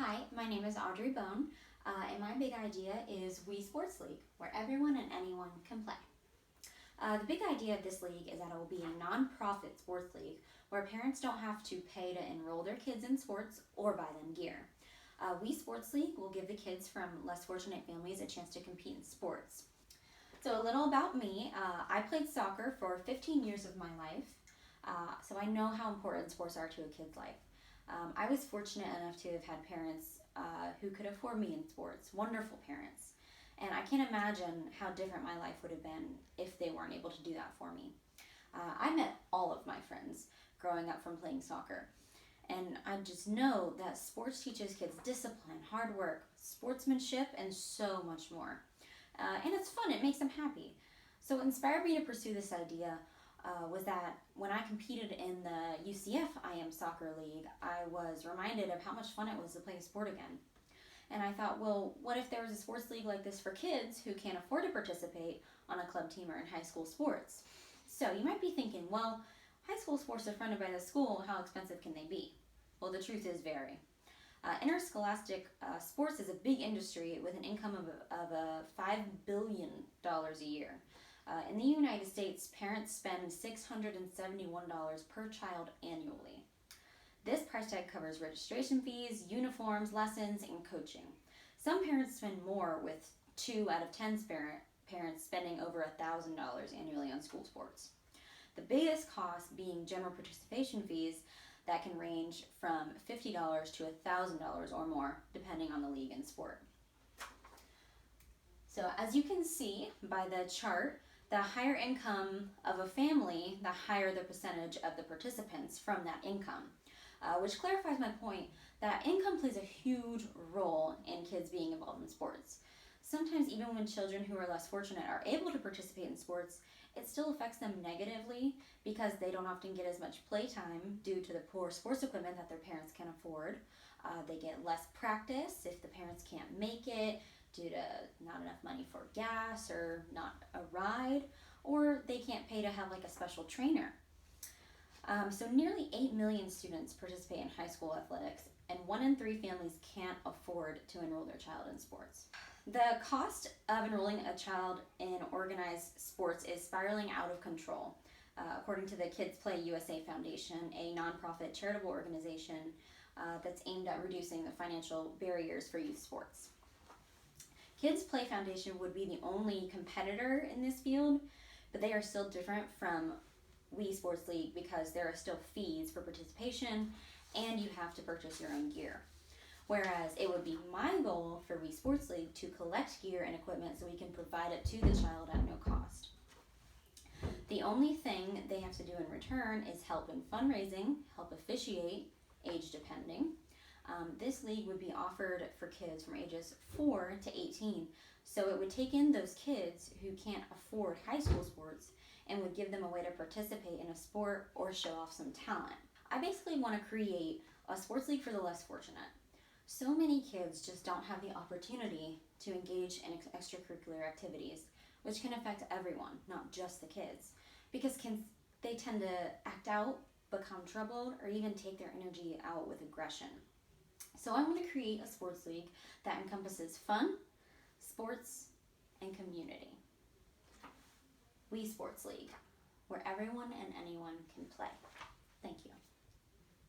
Hi, my name is Audrey Bone, and my big idea is We Sports League, where everyone and anyone can play. The big idea of this league is that it will be a non-profit sports league where parents don't have to pay to enroll their kids in sports or buy them gear. We Sports League will give the kids from less fortunate families a chance to compete in sports. So a little about me, I played soccer for 15 years of my life, so I know how important sports are to a kid's life. I was fortunate enough to have had parents who could afford me in sports, wonderful parents. And I can't imagine how different my life would have been if they weren't able to do that for me. I met all of my friends growing up from playing soccer. And I just know that sports teaches kids discipline, hard work, sportsmanship, and so much more. And it's fun, it makes them happy. So what inspired me to pursue this idea was that when I competed in the UCF IM Soccer League, I was reminded of how much fun it was to play a sport again. And I thought, well, what if there was a sports league like this for kids who can't afford to participate on a club team or in high school sports? So you might be thinking, well, high school sports are funded by the school, how expensive can they be? Well, the truth is vary. Interscholastic sports is a big industry with an income of $5 billion a year. In the United States, parents spend $671 per child annually. This price tag covers registration fees, uniforms, lessons, and coaching. Some parents spend more, with 2 out of 10 parents spending over $1,000 annually on school sports. The biggest cost being general participation fees that can range from $50 to $1,000 or more, depending on the league and sport. So as you can see by the chart, the higher income of a family, the higher the percentage of the participants from that income, which clarifies my point that income plays a huge role in kids being involved in sports. Sometimes even when children who are less fortunate are able to participate in sports, it still affects them negatively because they don't often get as much playtime due to the poor sports equipment that their parents can afford. They get less practice if the parents can't make it due to not enough money for gas or not a ride, or they can't pay to have like a special trainer. So nearly 8 million students participate in high school athletics, and 1 in 3 families can't afford to enroll their child in sports. The cost of enrolling a child in organized sports is spiraling out of control, according to the Kids Play USA Foundation, a nonprofit charitable organization that's aimed at reducing the financial barriers for youth sports. Kids Play Foundation would be the only competitor in this field, but they are still different from We Sports League because there are still fees for participation and you have to purchase your own gear. Whereas it would be my goal for We Sports League to collect gear and equipment so we can provide it to the child at no cost. The only thing they have to do in return is help in fundraising, help officiate, age depending. This league would be offered for kids from ages 4 to 18. So it would take in those kids who can't afford high school sports and would give them a way to participate in a sport or show off some talent. I basically want to create a sports league for the less fortunate. So many kids just don't have the opportunity to engage in extracurricular activities, which can affect everyone, not just the kids, because they tend to act out, become troubled, or even take their energy out with aggression. So I want to create a sports league that encompasses fun, sports, and community. We Sports League, where everyone and anyone can play.